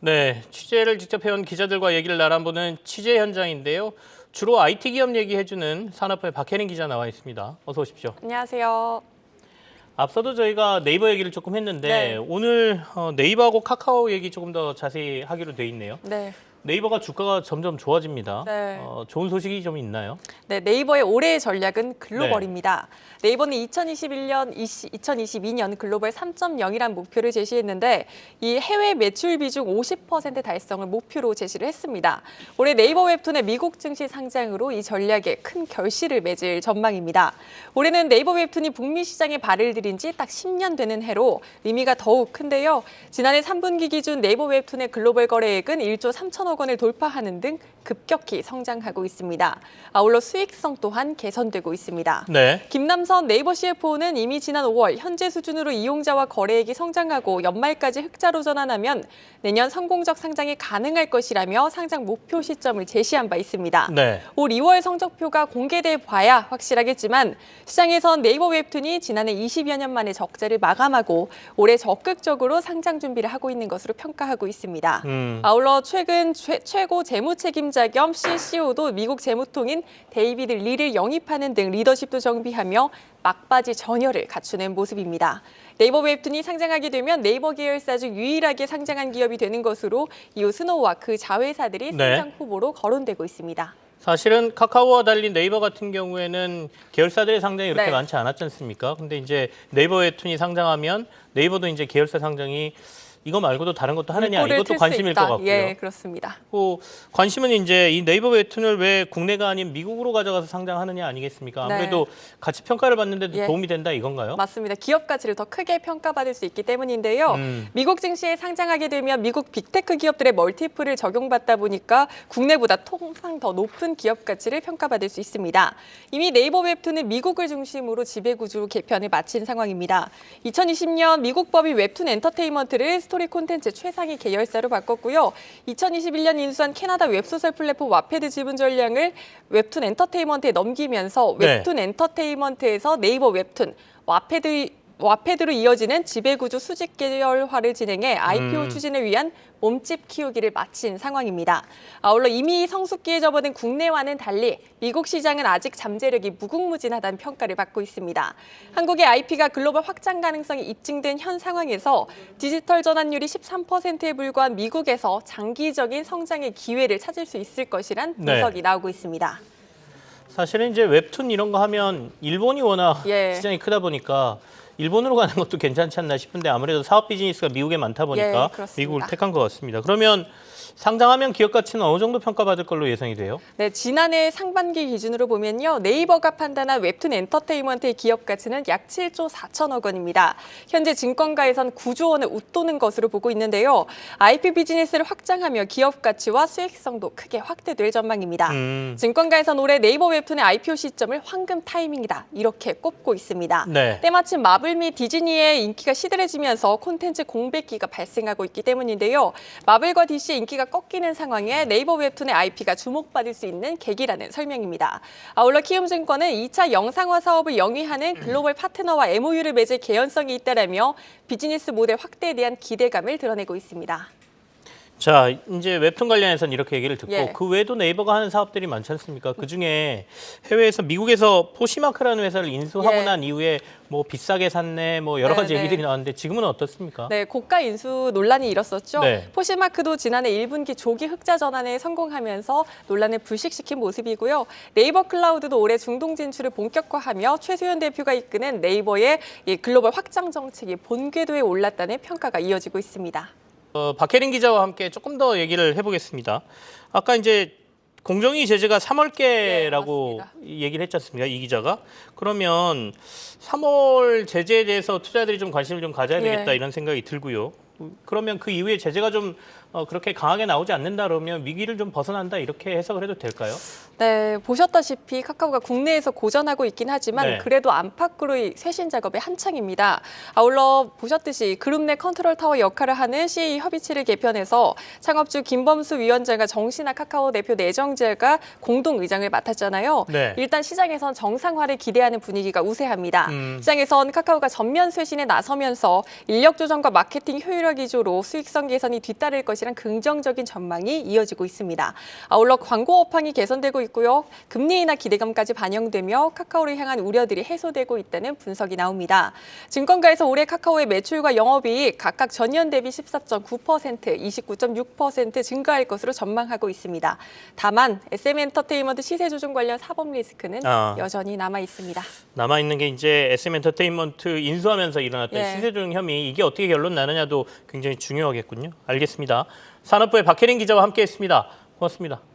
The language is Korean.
네, 취재를 직접 해온 기자들과 얘기를 나눠보는 취재 현장인데요. 주로 IT 기업 얘기해주는 산업부의 박혜린 기자 나와 있습니다. 어서 오십시오. 안녕하세요. 앞서도 저희가 네이버 얘기를 조금 했는데 네. 오늘 네이버하고 카카오 얘기 조금 더 자세히 하기로 돼 있네요. 네. 네이버가 주가가 점점 좋아집니다. 네. 좋은 소식이 좀 있나요? 네, 네이버의 올해의 전략은 글로벌입니다. 네이버는 2022년 글로벌 3.0이라는 목표를 제시했는데 이 해외 매출 비중 50% 달성을 목표로 제시를 했습니다. 올해 네이버 웹툰의 미국 증시 상장으로 이 전략에 큰 결실을 맺을 전망입니다. 올해는 네이버 웹툰이 북미 시장에 발을 들인 지 딱 10년 되는 해로 의미가 더욱 큰데요. 지난해 3분기 기준 네이버 웹툰의 글로벌 거래액은 1조 3천억 원을 돌파하는 등 급격히 성장하고 있습니다. 아울러 수익성 또한 개선되고 있습니다. 네. 김남선 네이버 CFO는 이미 지난 5월 현재 수준으로 이용자와 거래액이 성장하고 연말까지 흑자로 전환하면 내년 성공적 상장이 가능할 것이라며 상장 목표 시점을 제시한 바 있습니다. 네. 올 2월 성적표가 공개돼 봐야 확실하겠지만 시장에선 네이버 웹툰이 지난해 20여 년 만에 적자를 마감하고 올해 적극적으로 상장 준비를 하고 있는 것으로 평가하고 있습니다. 아울러 최근 최고 재무책임자 겸 CCO도 미국 재무통인 데이비드 리를 영입하는 등 리더십도 정비하며 막바지 전열을 갖추는 모습입니다. 네이버 웹툰이 상장하게 되면 네이버 계열사 중 유일하게 상장한 기업이 되는 것으로 이후 스노우와 그 자회사들이 상장 후보로 거론되고 있습니다. 사실은 카카오와 달리 네이버 같은 경우에는 계열사들의 상장이 그렇게 네. 많지 않았지 않습니까? 근데 이제 네이버 웹툰이 상장하면 네이버도 이제 계열사 상장이 이거 말고도 다른 것도 하느냐 이것도 관심일 것 같고요. 예, 그렇습니다. 관심은 이제 이 네이버 웹툰을 왜 국내가 아닌 미국으로 가져가서 상장하느냐 아니겠습니까? 아무래도 가치 평가를 받는데도 도움이 된다 이건가요? 맞습니다. 기업 가치를 더 크게 평가받을 수 있기 때문인데요. 미국 증시에 상장하게 되면 미국 빅테크 기업들의 멀티플을 적용받다 보니까 국내보다 통상 더 높은 기업 가치를 평가받을 수 있습니다. 이미 네이버 웹툰은 미국을 중심으로 지배구조 개편을 마친 상황입니다. 2020년 미국 법이 웹툰 엔터테인먼트를 스토리 콘텐츠 최상위 계열사로 바꿨고요. 2021년 인수한 캐나다 웹소설 플랫폼 와패드 지분 전량을 웹툰 엔터테인먼트에 넘기면서 웹툰 엔터테인먼트에서 네이버 웹툰, 와패드로 이어지는 지배구조 수직 계열화를 진행해 IPO 추진을 위한 몸집 키우기를 마친 상황입니다. 아울러 이미 성숙기에 접어든 국내와는 달리 미국 시장은 아직 잠재력이 무궁무진하다는 평가를 받고 있습니다. 한국의 IP가 글로벌 확장 가능성이 입증된 현 상황에서 디지털 전환율이 13%에 불과한 미국에서 장기적인 성장의 기회를 찾을 수 있을 것이란 분석이 나오고 있습니다. 사실은 이제 웹툰 이런 거 하면 일본이 워낙 시장이 크다 보니까 일본으로 가는 것도 괜찮지 않나 싶은데 아무래도 사업 비즈니스가 미국에 많다 보니까 미국을 택한 것 같습니다. 그러면 상장하면 기업 가치는 어느 정도 평가받을 걸로 예상이 돼요? 네, 지난해 상반기 기준으로 보면요. 네이버가 판단한 웹툰 엔터테인먼트의 기업 가치는 약 7조 4천억 원입니다. 현재 증권가에선 9조 원을 웃도는 것으로 보고 있는데요. IP 비즈니스를 확장하며 기업 가치와 수익성도 크게 확대될 전망입니다. 증권가에선 올해 네이버 웹툰의 IPO 시점을 황금 타이밍이다. 이렇게 꼽고 있습니다. 때마침 마블 및 디즈니의 인기가 시들해지면서 콘텐츠 공백기가 발생하고 있기 때문인데요. 마블과 DC의 인기가 꺾이는 상황에 네이버 웹툰의 IP가 주목받을 수 있는 계기라는 설명입니다. 아울러 키움증권은 2차 영상화 사업을 영위하는 글로벌 파트너와 MOU를 맺을 개연성이 있다라며 비즈니스 모델 확대에 대한 기대감을 드러내고 있습니다. 자, 이제 웹툰 관련해서는 이렇게 얘기를 듣고 그 외에도 네이버가 하는 사업들이 많지 않습니까? 그중에 해외에서 미국에서 포시마크라는 회사를 인수하고 난 이후에 뭐 비싸게 샀네 뭐 여러 가지 얘기들이 나왔는데 지금은 어떻습니까? 네, 고가 인수 논란이 일었었죠. 포시마크도 지난해 1분기 조기 흑자 전환에 성공하면서 논란을 불식시킨 모습이고요. 네이버 클라우드도 올해 중동 진출을 본격화하며 최소연 대표가 이끄는 네이버의 글로벌 확장 정책이 본궤도에 올랐다는 평가가 이어지고 있습니다. 박혜린 기자와 함께 조금 더 얘기를 해보겠습니다. 아까 이제 공정위 제재가 3월께라고 얘기를 했지 않습니까? 이 기자가. 그러면 3월 제재에 대해서 투자자들이 좀 관심을 좀 가져야 되겠다 이런 생각이 들고요. 그러면 그 이후에 제재가 좀 그렇게 강하게 나오지 않는다 그러면 위기를 좀 벗어난다 이렇게 해석을 해도 될까요? 네, 보셨다시피 카카오가 국내에서 고전하고 있긴 하지만 그래도 안팎으로의 쇄신 작업이 한창입니다. 아울러 보셨듯이 그룹 내 컨트롤 타워 역할을 하는 CA 협의체를 개편해서 창업주 김범수 위원장과 정신아 카카오 대표 내정자가 공동 의장을 맡았잖아요. 일단 시장에선 정상화를 기대하는 분위기가 우세합니다. 시장에선 카카오가 전면 쇄신에 나서면서 인력 조정과 마케팅 효율화 기조로 수익성 개선이 뒤따를 것이란 긍정적인 전망이 이어지고 있습니다. 아울러 광고 업황이 개선되고 있고요. 금리 인하 기대감까지 반영되며 카카오를 향한 우려들이 해소되고 있다는 분석이 나옵니다. 증권가에서 올해 카카오의 매출과 영업이익 각각 전년 대비 14.9%, 29.6% 증가할 것으로 전망하고 있습니다. 다만 SM엔터테인먼트 시세 조정 관련 사법 리스크는 여전히 남아 있습니다. 남아 있는 게 이제 SM엔터테인먼트 인수하면서 일어났던 시세 조정 혐의, 이게 어떻게 결론 나느냐도 굉장히 중요하겠군요. 알겠습니다. 산업부의 박혜린 기자와 함께했습니다. 고맙습니다.